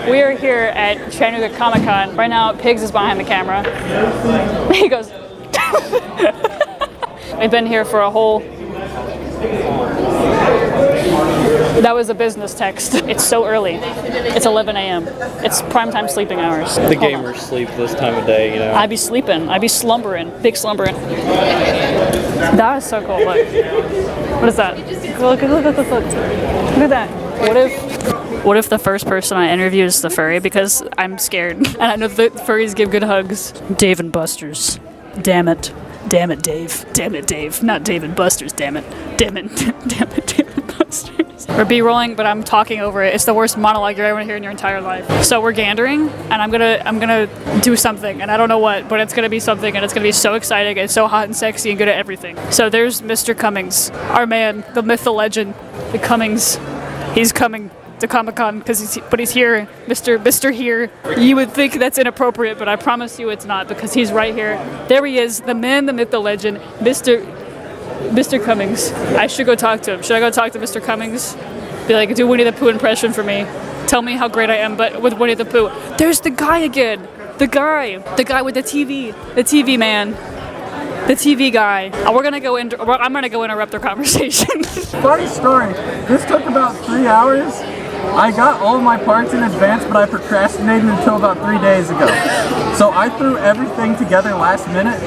We are here at Chattanooga Comic-Con. Right now, Pigs is behind the camera. He goes... We've been here for a whole... That was a business text. It's so early. It's 11 a.m. It's primetime sleeping hours. The gamers sleep this time of day, you know. I be sleeping. I be slumbering. Big slumbering. That is so cool. Look. What is that? Look at that. What if the first person I interview is the furry? Because I'm scared. And I know the furries give good hugs. Dave and Buster's. Damn it. Damn it, Dave. Damn it, Dave. Not Dave and Buster's, damn it. Damn it. Damn it, Dave and Buster's. We're B-rolling, but I'm talking over it. It's the worst monologue you're ever gonna hear in your entire life. So we're gandering, and I'm gonna do something, and I don't know what, but it's gonna be something, and it's gonna be so exciting and so hot and sexy and good at everything. So there's Mr. Cummings, our man, the myth, the legend, the Cummings. He's coming to Comic-Con but he's here, Mr. Here. You would think that's inappropriate, but I promise you it's not, because he's right here. There he is, the man, the myth, the legend, Mr. Cummings. I should go talk to him. Should I go talk to Mr. Cummings? Be like, do Winnie the Pooh impression for me. Tell me how great I am, but with Winnie the Pooh. There's the guy again. The guy with the TV. The TV man. The TV guy. I'm gonna go interrupt their conversation. Funny story. This took about 3 hours. I got all of my parts in advance, but I procrastinated until about 3 days ago. So I threw everything together last minute,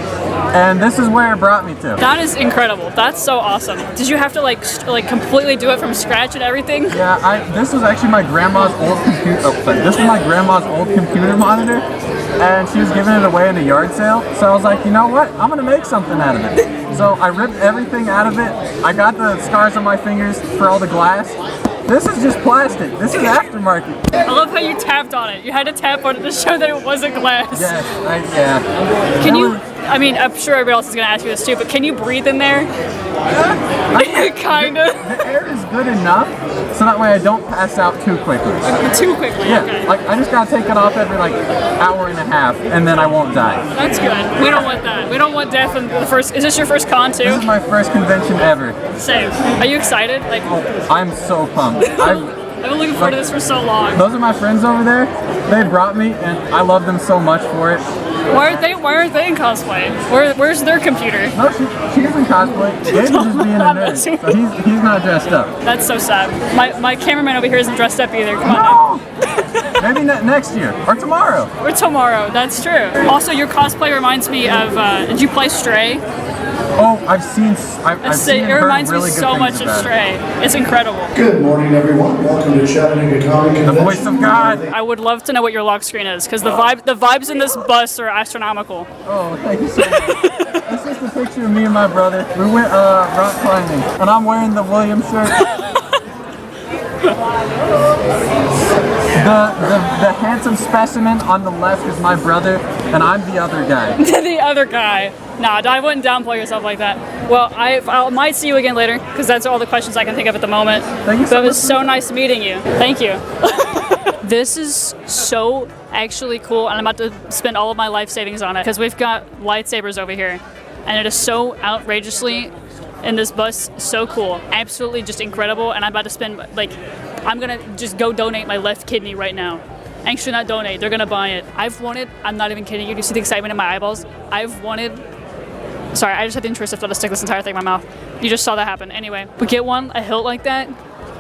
and this is where it brought me to. That is incredible. That's so awesome. Did you have to like completely do it from scratch and everything? Yeah, this was actually my grandma's old computer. Oh, sorry. This was my grandma's old computer monitor, and she was giving it away in a yard sale. So I was like, you know what? I'm gonna make something out of it. So I ripped everything out of it. I got the scars on my fingers for all the glass. This is just plastic. This is aftermarket. I love how you tapped on it. You had to tap on it to show that it wasn't glass. Yes, yeah. Can you, I mean, I'm sure everybody else is going to ask you this too, but can you breathe in there? Kind of. The air is good enough, so that way I don't pass out too quickly. Too quickly, yeah, okay. Like I just gotta take it off every like hour and a half, and then I won't die. That's good. We don't want that. We don't want death in the first. Is this your first con too? This is my first convention ever. Same. Are you excited? Like, I'm so pumped. I've been looking forward to this for so long. Those are my friends over there. They brought me, and I love them so much for it. Why aren't they in cosplay? Where's their computer? No, she isn't cosplay. David's just being a nerd, so he's not dressed up. That's so sad. My cameraman over here isn't dressed up either. Come on. No. Maybe next year or tomorrow. Or tomorrow. That's true. Also, your cosplay reminds me of. Did you play Stray? Oh, I've seen it reminds me so much of Stray. It's incredible. Good morning, everyone. Welcome to Chattanooga Comic Convention. The voice of God. I would love to know what your lock screen is, because the vibes in this bus are astronomical. Oh, thank you so much. This is the picture of me and my brother. We went rock climbing, and I'm wearing the Williams shirt. The handsome specimen on the left is my brother, and I'm the other guy. The other guy. Nah, I wouldn't downplay yourself like that. Well, I might see you again later, because that's all the questions I can think of at the moment. Thank you so much. But it was so nice meeting you. Thank you. This is so actually cool, and I'm about to spend all of my life savings on it, because we've got lightsabers over here, and it is so outrageously in this bus, so cool, absolutely just incredible, and I'm about to spend, like, I'm gonna just go donate my left kidney right now. Actually, not donate, they're gonna buy it. I'm not even kidding you, do you see the excitement in my eyeballs? Sorry, I just had the intrusive thought to stick this entire thing in my mouth. You just saw that happen. Anyway, we get a hilt like that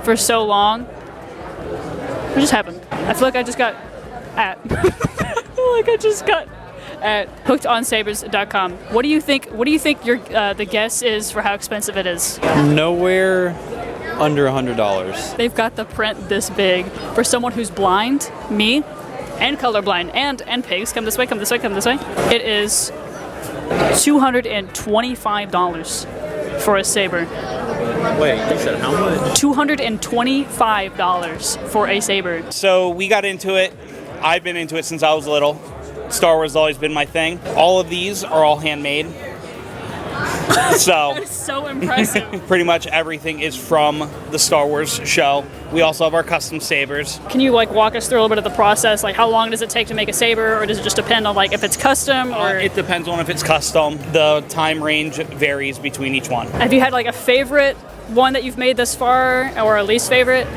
for so long. What just happened? I feel like I just got at. At hookedonsabers.com. What do you think your the guess is for how expensive it is? Nowhere under $100. They've got the print this big. For someone who's blind, me, and colorblind, and pigs, come this way. It is $225 for a saber. Wait, you said how much? $225 for a saber. So we got into it. I've been into it since I was little. Star Wars has always been my thing. All of these are all handmade. So That is so impressive. pretty much everything is from the Star Wars show. We also have our custom sabers. Can you walk us through a little bit of the process? Like, how long does it take to make a saber, or does it just depend on if it's custom? Or It depends on if it's custom. The time range varies between each one. have you had a favorite one that you've made thus far, or a least favorite?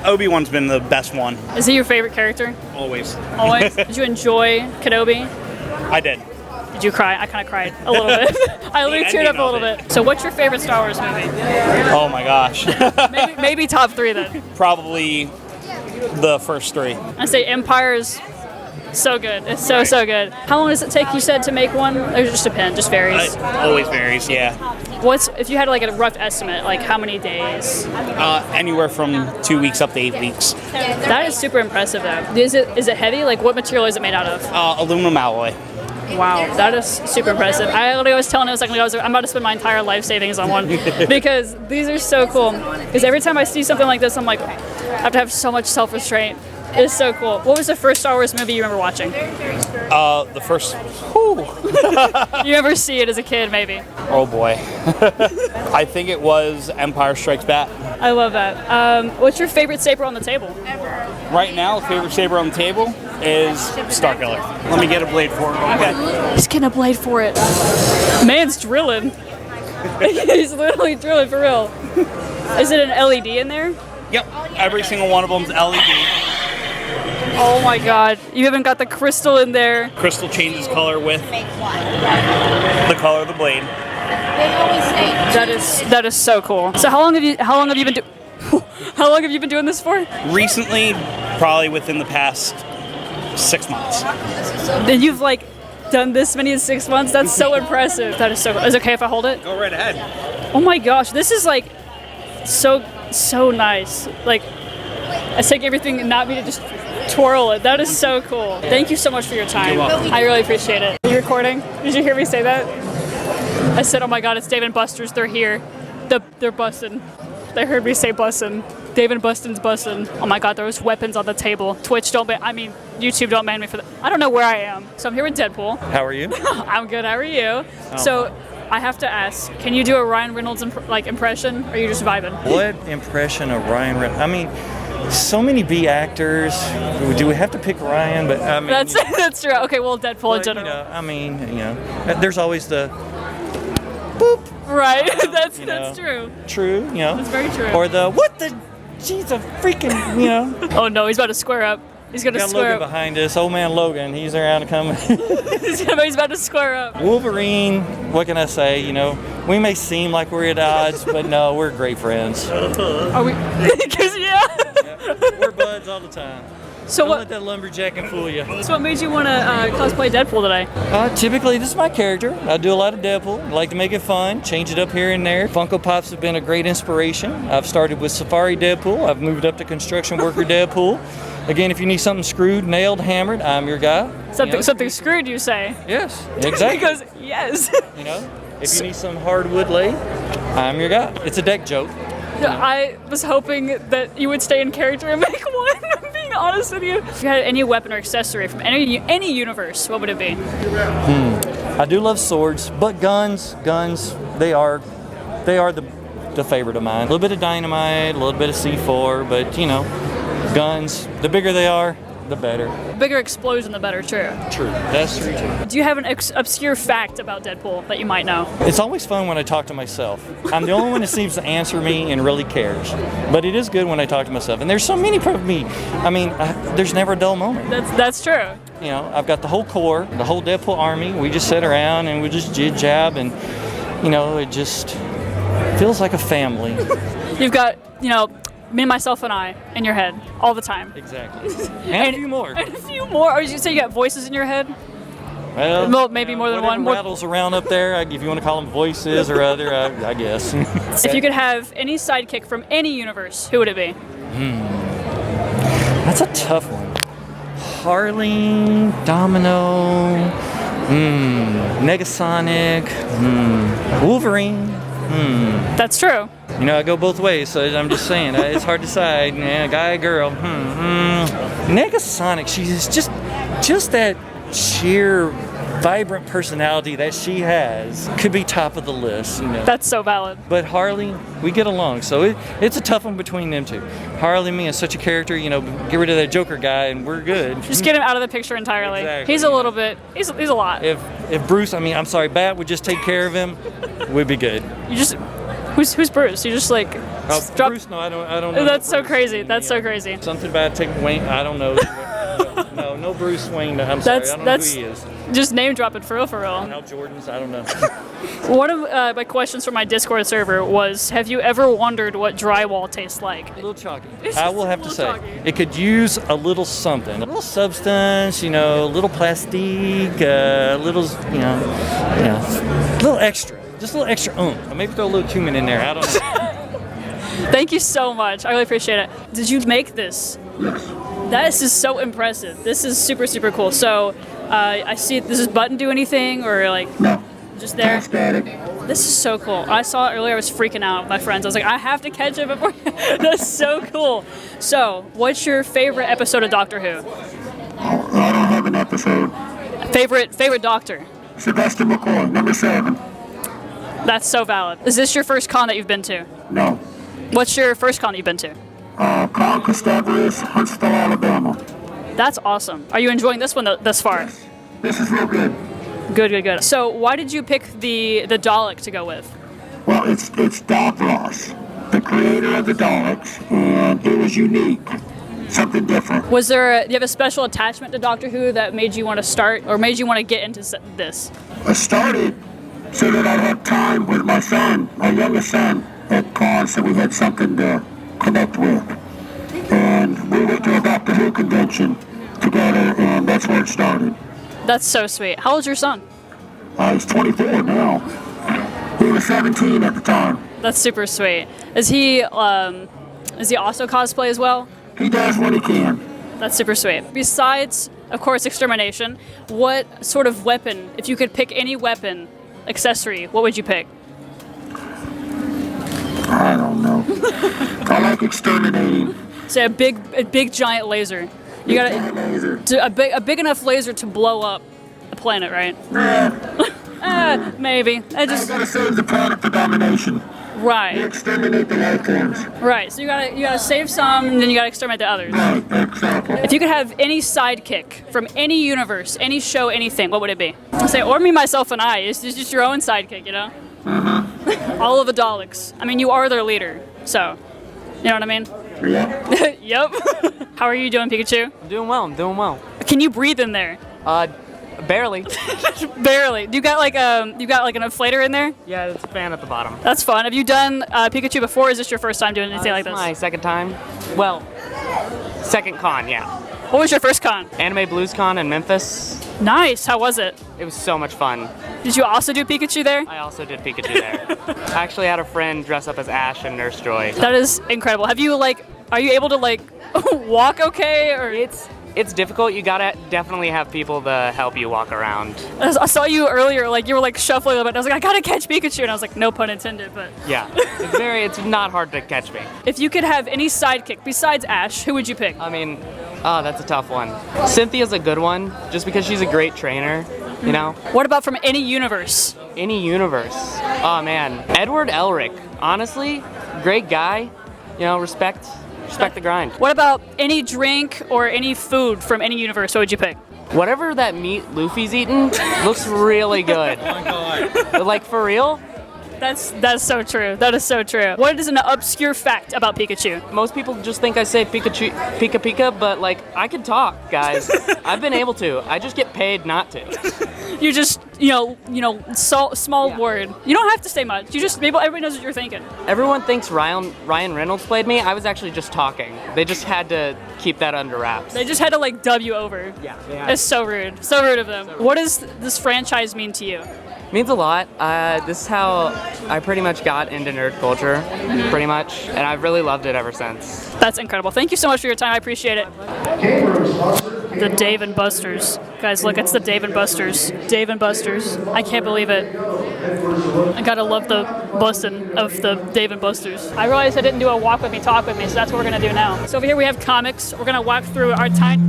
Obi-Wan's been the best one. Is he your favorite character? Always. Always? Did you enjoy Kenobi? I did. Did you cry? I kind of cried a little bit. I literally teared up a little bit. So what's your favorite Star Wars movie? Oh my gosh. Maybe top 3 then. Probably the first 3. I say Empire is so good. It's so good. How long does it take, you said, to make one? Or just depend, just varies? It always varies, yeah. What's, if you had like a rough estimate, like how many days? Anywhere from 2 weeks up to 8 weeks. That is super impressive though. Is it heavy? Like what material is it made out of? Aluminum alloy. Wow, that is super impressive. I literally was telling him a second ago, I'm about to spend my entire life savings on one because these are so cool. Because every time I see something like this, I'm like, I have to have so much self-restraint. It's so cool. What was the first Star Wars movie you remember watching? The first. You ever see it as a kid, maybe? Oh boy. I think it was Empire Strikes Back. I love that. What's your favorite saber on the table? Right now, favorite saber on the table is Starkiller. Let me get a blade for it. Okay. He's getting a blade for it. Man's drilling. He's literally drilling for real. Is it an LED in there? Yep. Every single one of them's LED. Oh my god. You even got the crystal in there. Crystal changes color with the color of the blade. That is so cool. So how long have you been doing this for? Recently, probably within the past 6 months. Then you've like done this many in 6 months? That's so impressive. That is so cool. Is it okay if I hold it? Go right ahead. Oh my gosh, this is like so nice. Like I take everything and not me to just twirl it. That is so cool. Thank you so much for your time. You're welcome. I really appreciate it. Are you recording? Did you hear me say that? I said, oh my god, it's Dave and Buster's. They're here. They're bussin'. They heard me say bussin'. Dave and Bustin's bussin'. Oh my god, there was weapons on the table. Twitch YouTube don't ban me for that. I don't know where I am. So I'm here with Deadpool. How are you? I'm good, how are you? So I have to ask, can you do a Ryan Reynolds impression, or are you just vibing? What impression of Ryan Reynolds? I mean, so many B actors. Do we have to pick Ryan? But I mean, that's true. Okay, well, Deadpool in but, general. there's always the boop. Right, that's true. True, That's very true. Or the what the, geez, a freaking, Oh no, he's about to square up. He's gonna Got square Logan up. behind us. Old man Logan, he's around coming. He's about to square up. Wolverine, what can I say? We may seem like we're at odds, but no, we're great friends. Are we? Because We're buds all the time. So Don't what? let that lumberjacking fool you. So what made you want to cosplay Deadpool today? Typically, this is my character. I do a lot of Deadpool. I like to make it fun, change it up here and there. Funko Pops have been a great inspiration. I've started with Safari Deadpool. I've moved up to Construction Worker Deadpool. Again, if you need something screwed, nailed, hammered, I'm your guy. Something screwed, you say? Yes, exactly. Because yes. If you need some hardwood laid, I'm your guy. It's a deck joke. I was hoping that you would stay in character and make one. I'm being honest with you. If you had any weapon or accessory from any universe, what would it be? I do love swords, but guns, they are the favorite of mine. A little bit of dynamite, a little bit of C4, but guns, the bigger they are, the better. The bigger explosion, the better, true. True, that's true too. Do you have an obscure fact about Deadpool that you might know? It's always fun when I talk to myself. I'm the only one that seems to answer me and really cares. But it is good when I talk to myself. And there's so many of me. I mean, there's never a dull moment. That's true. I've got the whole core, the whole Deadpool army. We just sit around and we just jib-jab and, it just feels like a family. You've got, me, myself, and I in your head all the time. Exactly. And a few more. And a few more. Or did you say you got voices in your head? Well, maybe more than whatever one. rattles around up there, if you want to call them voices or other, I guess. If you could have any sidekick from any universe, who would it be? That's a tough one. Harley, Domino, Negasonic, Wolverine. That's true. I go both ways, so I'm just saying, it's hard to decide. Guy, girl. Negasonic, she's just that sheer, vibrant personality that she has could be top of the list. That's so valid. But Harley, we get along, so it's a tough one between them two. Harley and me is such a character, get rid of that Joker guy and we're good. Just get him out of the picture entirely. Exactly. He's a little bit, he's a lot. If Bruce, Bat would just take care of him, we'd be good. Who's Bruce? You just like drop. Bruce? No, I don't know. That's so crazy. That's so crazy. Something about taking Wayne. I don't know. No Bruce Wayne. I'm sorry. I don't know who he is. Just name dropping for real. Al Jordan's. I don't know. One of my questions from my Discord server was, have you ever wondered what drywall tastes like? A little chalky. I will have to say, it could use a little something, a little substance, a little plastique, a little, a little extra, just a little extra Maybe throw a little cumin in there. I don't know. Thank you so much. I really appreciate it. Did you make this? Yes. This is so impressive. This is super, super cool. So I see, does this button do anything or like? No. Just there. Static. This is so cool. I saw it earlier. I was freaking out with my friends. I was like, I have to catch it before. That's so cool. So, what's your favorite episode of Doctor Who? I don't have an episode. Favorite Doctor? Sylvester McCoy, number 7. That's so valid. Is this your first con that you've been to? No. What's your first con that you've been to? Con Gustavus, Huntsville, Alabama. That's awesome. Are you enjoying this one thus far? Yes. This is real good. Good. So why did you pick the Dalek to go with? Well, it's Doc Ross, the creator of the Daleks, and it was unique, something different. Do you have a special attachment to Doctor Who that made you want to start, or made you want to get into this? I started so that I'd have time with my son, my youngest son, at con, so we had something to connect with. And we went to a Doctor Who convention together, and that's where it started. That's so sweet. How old's your son? He's 24 now. He was 17 at the time. That's super sweet. Is he also cosplay as well? He does what he can. That's super sweet. Besides, of course, extermination, what sort of weapon, if you could pick any weapon, accessory, what would you pick? I don't know. I like exterminating. Say a big giant laser. You got a big enough laser to blow up the planet, right? Yeah. Maybe. I gotta save the planet for domination. Right. Exterminate the life forms. Right. So you gotta save some, and then you gotta exterminate the others. Right, exactly. If you could have any sidekick from any universe, any show, anything, what would it be? I'll say, or me, myself, and I. It's just your own sidekick, Mm-hmm. All of the Daleks. I mean, you are their leader, so you know what I mean. Yeah. Yep. How are you doing, Pikachu? I'm doing well. Can you breathe in there? Barely. Barely. You got like an inflator in there? Yeah, it's a fan at the bottom. That's fun. Have you done Pikachu before? Or is this your first time doing anything like this? My second time. Well, second con, yeah. What was your first con? Anime Blues Con in Memphis. Nice. How was it? It was so much fun. Did you also do Pikachu there? I also did Pikachu there. I actually had a friend dress up as Ash and Nurse Joy. That is incredible. Are you able to walk okay, or? It's difficult. You gotta definitely have people to help you walk around. I saw you earlier, you were shuffling a little bit. I was like, I gotta catch Pikachu, and I was like, no pun intended, but. Yeah, it's not hard to catch me. If you could have any sidekick besides Ash, who would you pick? I mean, that's a tough one. Cynthia's a good one, just because she's a great trainer, you know? What about from any universe? Any universe. Oh man, Edward Elric. Honestly, great guy. Respect the grind. What about any drink or any food from any universe? What would you pick? Whatever that meat Luffy's eating looks really good. Oh my god. Like, for real? That's so true. That is so true. What is an obscure fact about Pikachu? Most people just think I say Pikachu, Pika Pika, but I could talk, guys. I've been able to. I just get paid not to. You just, small word. You don't have to say much. Everybody knows what you're thinking. Everyone thinks Ryan Reynolds played me. I was actually just talking. They just had to keep that under wraps. They just had to dub you over. Yeah. It's so rude. So rude of them. What does this franchise mean to you? Means a lot. This is how I pretty much got into nerd culture, pretty much, and I've really loved it ever since. That's incredible. Thank you so much for your time. I appreciate it. The Dave and Buster's. Guys, look, it's the Dave and Buster's. Dave and Buster's. I can't believe it. I gotta love the bustin' of the Dave and Buster's. I realized I didn't do a walk with me, talk with me, so that's what we're gonna do now. So over here we have comics. We're gonna walk through our time.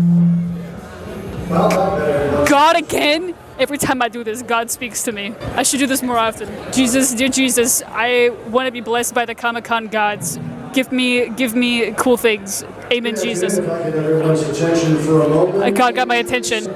God again? Every time I do this, God speaks to me. I should do this more often. Jesus, dear Jesus, I want to be blessed by the Comic-Con gods. Give me cool things. Amen, Jesus. If I could get everyone's attention for a moment. God got my attention.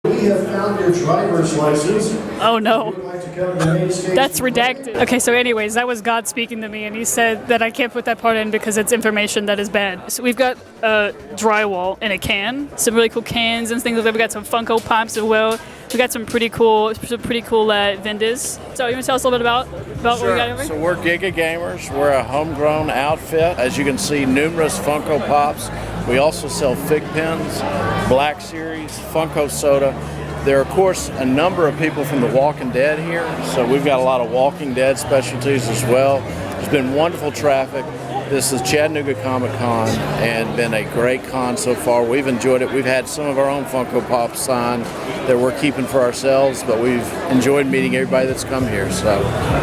We have found your driver's license. Oh no. Would you like to come to the main stage? That's redacted. Okay, so anyways, that was God speaking to me, and he said that I can't put that part in because it's information that is bad. So we've got drywall in a can, some really cool cans and things like that. We got some Funko Pops as well. We got some pretty cool vendors. So you want to tell us a little bit about what we got over? So we're Giga Gamers. We're a homegrown outfit. As you can see, numerous Funko Pops. We also sell Fig Pins, Black Series, Funko Soda. There are, of course, a number of people from The Walking Dead here, so we've got a lot of Walking Dead specialties as well. There's been wonderful traffic. This is Chattanooga Comic Con and been a great con so far. We've enjoyed it. We've had some of our own Funko Pops signed that we're keeping for ourselves, but we've enjoyed meeting everybody that's come here. So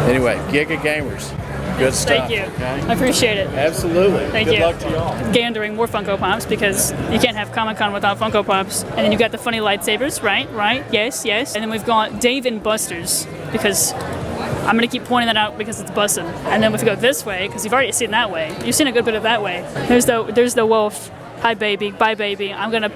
anyway, Giga Gamers. Good stuff. Thank you. Okay? I appreciate it. Absolutely. Thank Good you. luck to y'all. Gandering more Funko Pops because you can't have Comic Con without Funko Pops. And then you got the funny lightsabers, right? Yes. And then we've got Dave and Buster's because I'm gonna keep pointing that out because it's bussin'. And then if we go this way, because you've already seen that way, you've seen a good bit of that way. There's the wolf. Hi baby, bye baby. I'm gonna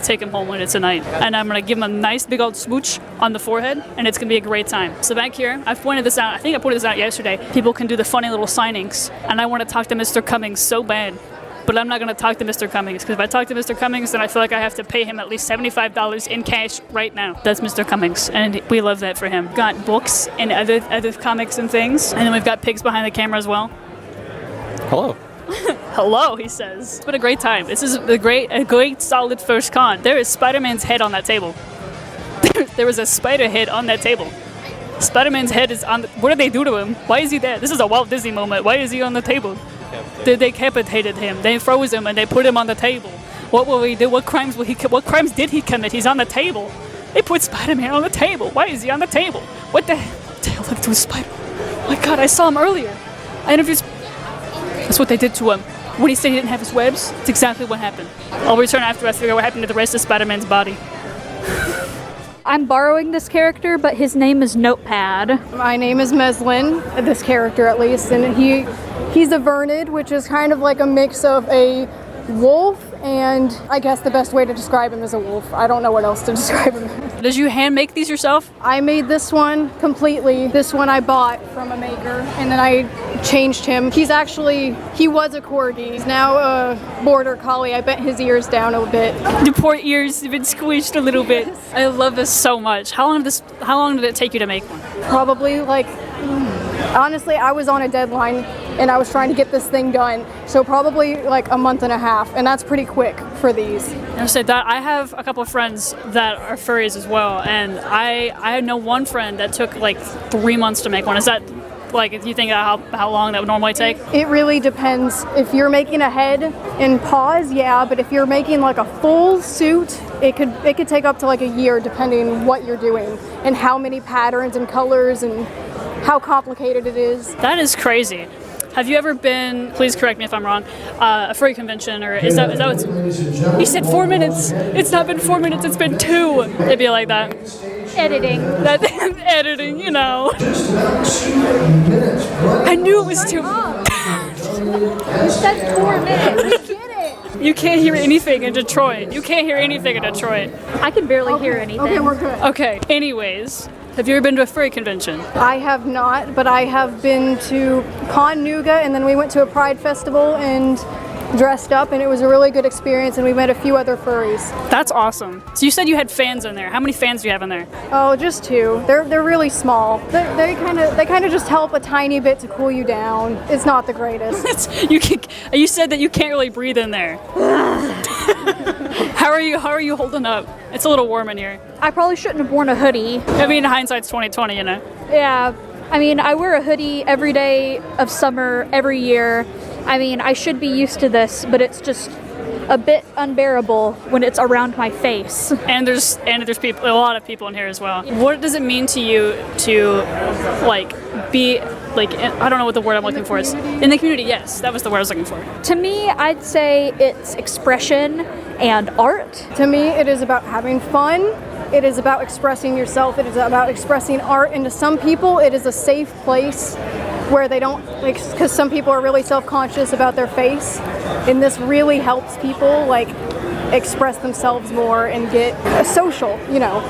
take him home later tonight, and I'm gonna give him a nice big old smooch on the forehead, and it's gonna be a great time. So back here, I've pointed this out. I think I pointed this out yesterday. People can do the funny little signings, and I want to talk to Mr. Cummings so bad, but I'm not gonna talk to Mr. Cummings because if I talk to Mr. Cummings, then I feel like I have to pay him at least $75 in cash right now. That's Mr. Cummings, and we love that for him. Got books and other comics and things, and then we've got pigs behind the camera as well. Hello. Hello, he says. It's been a great time. This is a great solid first con. There is Spider-Man's head on that table. There was a spider head on that table. Spider-Man's head is on what did they do to him? Why is he there? This is a Walt Disney moment. Why is he on the table? They decapitated him. They froze him and they put him on the table. What will he do? What crimes did he commit? He's on the table. They put Spider-Man on the table. Why is he on the table? What the hell did they do with Spider? Oh my God, I saw him earlier. I interviewed. That's what they did to him. When he said he didn't have his webs, it's exactly what happened. I'll return after I figure out what happened to the rest of Spider-Man's body. I'm borrowing this character, but his name is Notepad. My name is Meslin, this character at least, and he's a Vernid, which is kind of like a mix of a wolf and I guess the best way to describe him is a wolf. I don't know what else to describe him as. Did you hand make these yourself? I made this one completely. This one I bought from a maker and then I changed him. He was a corgi. He's now a border collie. I bent his ears down a bit. The poor ears have been squished a little bit. I love this so much. How long did it take you to make one? Probably honestly, I was on a deadline and I was trying to get this thing done. So probably like a month and a half, and that's pretty quick for these. I said that I have a couple of friends that are furries as well, and I know one friend that took like 3 months to make one. Is that if you think how long that would normally take? It really depends. If you're making a head and paws, yeah, but if you're making like a full suit, it could take up to like a year depending what you're doing and how many patterns and colors and how complicated it is. That is crazy. Have you ever been, please correct me if I'm wrong, a furry convention, or is that what's... You said 4 minutes. It's not been 4 minutes, it's been 2. It'd be like that. Editing. Editing, you know. I knew it was 2. You said 4 minutes. We get it. You can't hear anything in Detroit. I can barely hear anything. Okay, we're good. Okay, anyways. Have you ever been to a furry convention? I have not, but I have been to Chattanooga, and then we went to a Pride festival and dressed up, and it was a really good experience, and we met a few other furries. That's awesome. So you said you had fans in there. How many fans do you have in there? Oh, just 2. They're really small. They kind of just help a tiny bit to cool you down. It's not the greatest. You said that you can't really breathe in there. How are you holding up? It's a little warm in here. I probably shouldn't have worn a hoodie. I mean, hindsight's 20/20, you know. Yeah. I mean, I wear a hoodie every day of summer, every year. I mean, I should be used to this, but it's just a bit unbearable when it's around my face. And there's people, a lot of people in here as well. What does it mean to you to be I don't know what the word I'm looking for is. In the community, yes, that was the word I was looking for. To me, I'd say it's expression and art. To me, it is about having fun. It is about expressing yourself. It is about expressing art. And to some people, it is a safe place where they don't, because some people are really self-conscious about their face. And this really helps people, express themselves more and get social, you know.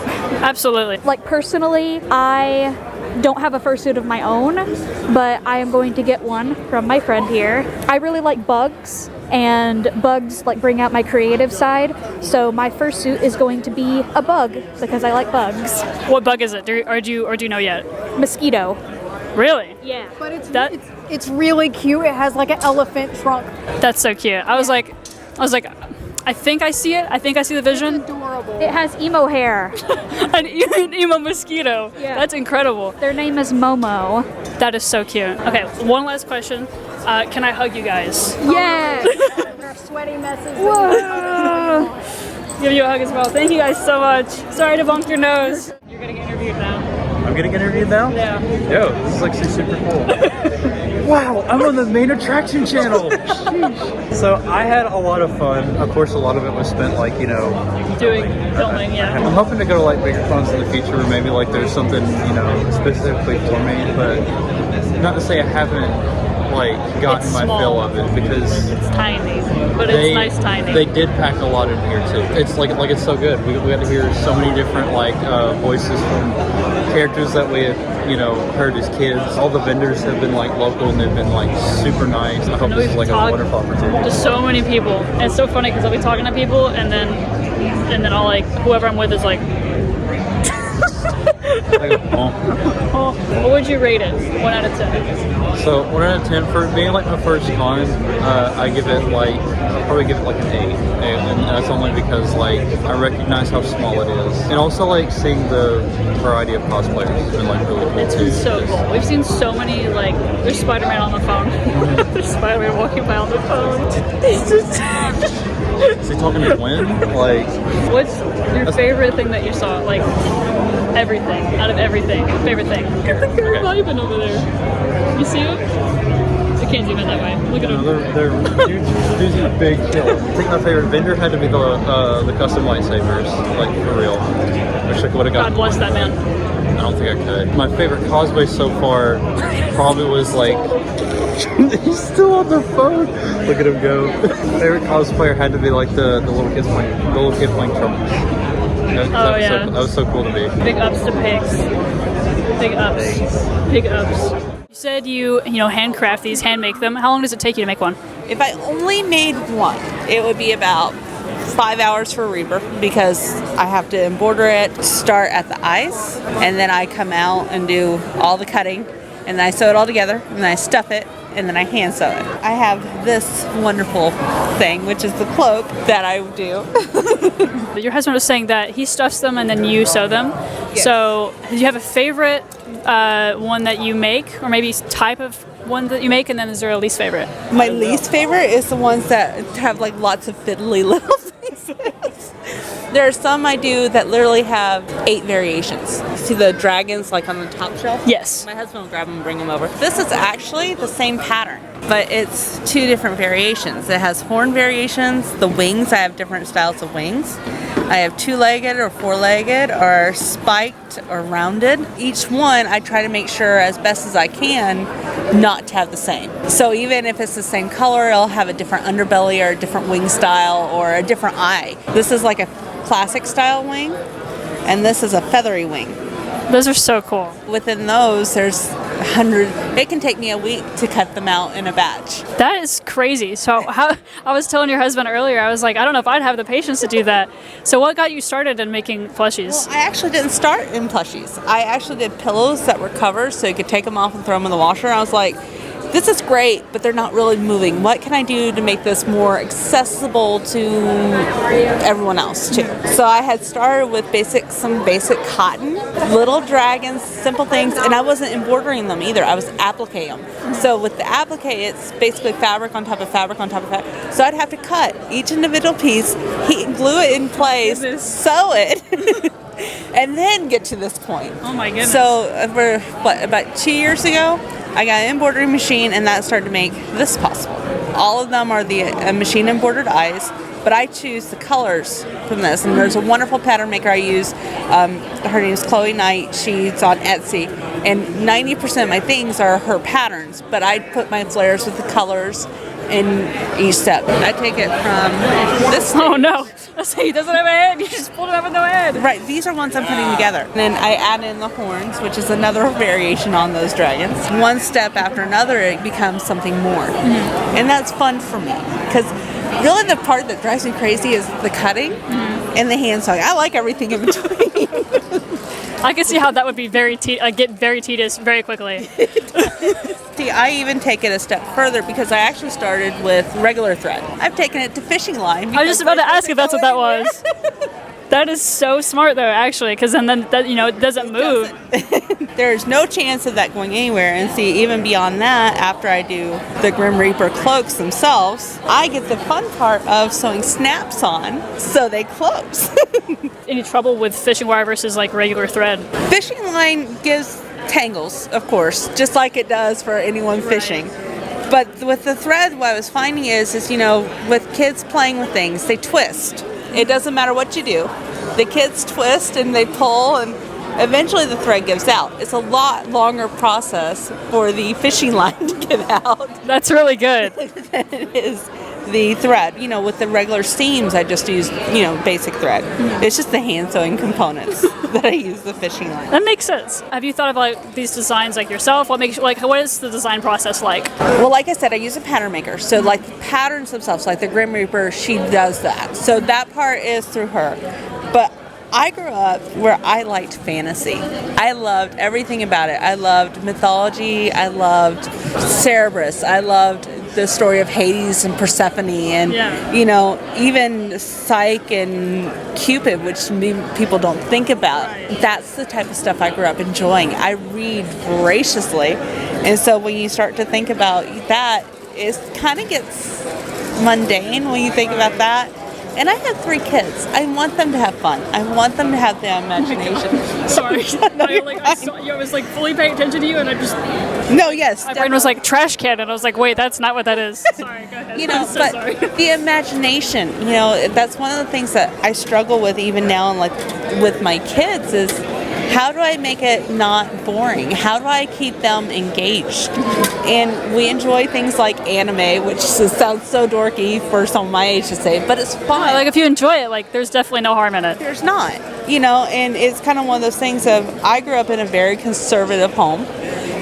Absolutely. Like personally, I don't have a fursuit of my own, but I am going to get one from my friend here. I really like bugs, and bugs like bring out my creative side. So my fursuit is going to be a bug because I like bugs. What bug is it? Do you know yet? Mosquito. Really? Yeah. But it's really cute. It has like an elephant trunk. That's so cute. I was like, I think I see it. I think I see the vision. Adorable. It has emo hair. An emo mosquito. Yeah. That's incredible. Their name is Momo. That is so cute. Okay, one last question. Can I hug you guys? Yes. Our sweaty messes. Whoa. Give you a hug as well. Thank you guys so much. Sorry to bonk your nose. You're gonna get interviewed now. I'm getting interviewed now? Yeah. Yo, this is actually super cool. Wow, I'm on the main attraction channel. Sheesh. So I had a lot of fun. Of course, a lot of it was spent like, Doing filming, yeah. I'm hoping to go to like bigger cons in the future where maybe like there's something, specifically for me, but not to say I haven't like gotten It's my small. fill of it because It's tiny, but it's nice tiny. They did pack a lot in here too. It's like it's so good. We got to hear so many different voices from characters that we had, heard as kids. All the vendors have been like local and they've been like super nice. I hope this is like a wonderful opportunity. To so many people. And it's so funny because I'll be talking to people and then I'll like whoever I'm with is like I go, oh. What would you rate it? 1 out of 10. So 1 out of 10 for being like my first con. I give it I'll probably give it like an 8, and that's only because like I recognize how small it is, and also like seeing the variety of cosplayers has been like really cool It's too. been so cool. We've seen so many there's Spider-Man on the phone. There's Spider-Man walking by on the phone. Is he talking to Gwen? Like, what's your favorite thing that you saw? Like everything, out of everything. Favorite thing. Look at the guy vibing over there. You see him? I can't zoom in that way. Look at him. They're using a big kill. I think my favorite vendor had to be the custom lightsabers, like for real. Wish I would have got. God bless that man. I don't think I could. My favorite cosplay so far probably was like. He's still on the phone. Look at him go. Favorite cosplayer had to be like the little kid playing trumpets. That was so cool to me. Big ups to pigs. Big ups. Big ups. You said you handcraft these, hand make them. How long does it take you to make one? If I only made one, it would be about 5 hours for a Reaper because I have to embroider it, start at the eyes, and then I come out and do all the cutting, and then I sew it all together, and then I stuff it, and then I hand sew it. I have this wonderful thing, which is the cloak that I do. Your husband was saying that he stuffs them and then you sew them. Yes. So, do you have a favorite one that you make, or maybe type of one that you make, and then is there a least favorite? My least favorite is the ones that have like lots of fiddly little faces. There are some I do that literally have 8 variations. See the dragons like on the top shelf? Yes. My husband will grab them and bring them over. This is actually the same pattern, but it's 2 different variations. It has horn variations. The wings, I have different styles of wings. I have 2-legged or 4-legged or spiked or rounded. Each one I try to make sure as best as I can not to have the same. So even if it's the same color, it'll have a different underbelly or a different wing style or a different eye. This is like a classic style wing, and this is a feathery wing. Those are so cool. Within those, there's 100. It can take me a week to cut them out in a batch. That is crazy. So I was telling your husband earlier, I was like, I don't know if I'd have the patience to do that. So what got you started in making plushies? Well, I actually didn't start in plushies. I actually did pillows that were covers so you could take them off and throw them in the washer. I was like, this is great, but they're not really moving. What can I do to make this more accessible to everyone else too? So I had started with some basic cotton, little dragons, simple things, and I wasn't embroidering them either. I was appliquing them. So with the applique, it's basically fabric on top of fabric on top of fabric. So I'd have to cut each individual piece, glue it in place, sew it, and then get to this point. Oh my goodness. So about 2 years ago, I got an embroidery machine, and that started to make this possible. All of them are the machine embroidered eyes, but I choose the colors from this. And there's a wonderful pattern maker I use. Her name is Chloe Knight. She's on Etsy, and 90% of my things are her patterns, but I put my flares with the colors in each step. I take it from this stage. Oh no. So he doesn't have a head. You just pulled it up with no head. Right, these are ones I'm putting together. And then I add in the horns, which is another variation on those dragons. One step after another, it becomes something more. And that's fun for me, because really the part that drives me crazy is the cutting and the hand sewing. I like everything in between. I can see how that would be get very tedious very quickly. See, I even take it a step further because I actually started with regular thread. I've taken it to fishing line. I was just about to ask if that's what that was. That is so smart though, actually, because then that, it doesn't move. There's no chance of that going anywhere. And see, even beyond that, after I do the Grim Reaper cloaks themselves, I get the fun part of sewing snaps on so they close. Any trouble with fishing wire versus like regular thread? Fishing line gives tangles, of course, just like it does for anyone fishing. But with the thread, what I was finding is with kids playing with things, they twist. It doesn't matter what you do. The kids twist and they pull, and eventually the thread gives out. It's a lot longer process for the fishing line to get out. That's really good. Than it is the thread. With the regular seams, I just use, basic thread. It's just the hand sewing components that I use the fishing line. That makes sense. Have you thought of like these designs like yourself? What is the design process like? Well, like I said, I use a pattern maker. So like the patterns themselves, like the Grim Reaper, she does that. So that part is through her. But I grew up where I liked fantasy. I loved everything about it. I loved mythology. I loved Cerberus. I loved the story of Hades and Persephone and, even Psyche and Cupid, which people don't think about. Right. That's the type of stuff I grew up enjoying. I read voraciously. And so when you start to think about that, it kind of gets mundane when you think about that. And I have 3 kids. I want them to have fun. I want them to have their imagination. Sorry. I was like fully paying attention to you, and I just... No, yes. My brain was like trash can, and I was like, wait, that's not what that is. Sorry, go ahead. I'm so sorry. The imagination, that's one of the things that I struggle with even now, and like with my kids is, how do I make it not boring? How do I keep them engaged? And we enjoy things like anime, which sounds so dorky for some of my age to say, but it's fun. Like if you enjoy it, like there's definitely no harm in it. There's not, and it's kind of one of those things of, I grew up in a very conservative home.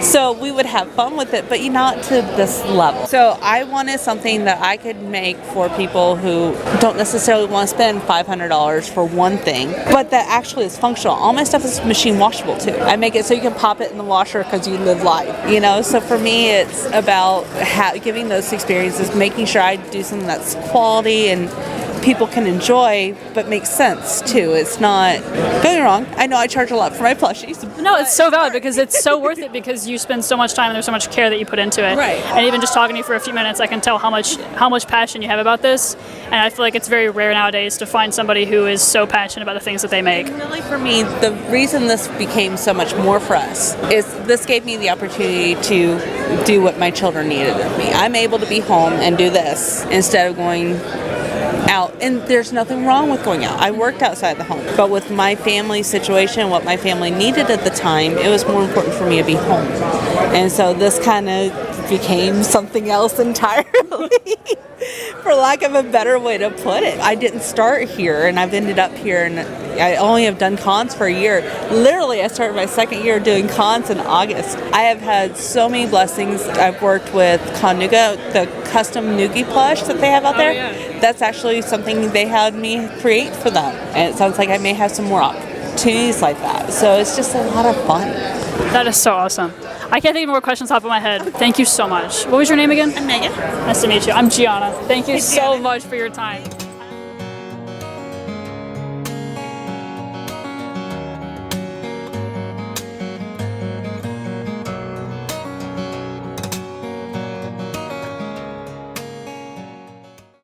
So we would have fun with it, but not to this level. So I wanted something that I could make for people who don't necessarily want to spend $500 for one thing, but that actually is functional. All my stuff is machine washable too. I make it so you can pop it in the washer because you live life, So for me, it's about giving those experiences, making sure I do something that's quality and people can enjoy, but makes sense too. It's not, don't get me wrong, I know I charge a lot for my plushies. No, it's so valid because it's so worth it because you spend so much time and there's so much care that you put into it. Right. And even just talking to you for a few minutes, I can tell how much passion you have about this. And I feel like it's very rare nowadays to find somebody who is so passionate about the things that they make. And really for me, the reason this became so much more for us is this gave me the opportunity to do what my children needed of me. I'm able to be home and do this instead of going out, and there's nothing wrong with going out. I worked outside the home, but with my family situation, what my family needed at the time, it was more important for me to be home. And so this kind of became something else entirely, for lack of a better way to put it. I didn't start here, and I've ended up here, and I only have done cons for a year. Literally, I started my second year doing cons in August. I have had so many blessings. I've worked with Chattanooga, the custom Noogie plush that they have out there. Yeah. That's actually something they had me create for them. And it sounds like I may have some more opportunities like that. So it's just a lot of fun. That is so awesome. I can't think of more questions off the top of my head. Thank you so much. What was your name again? I'm Megan. Nice to meet you. I'm Gianna. Thank you so much for your time.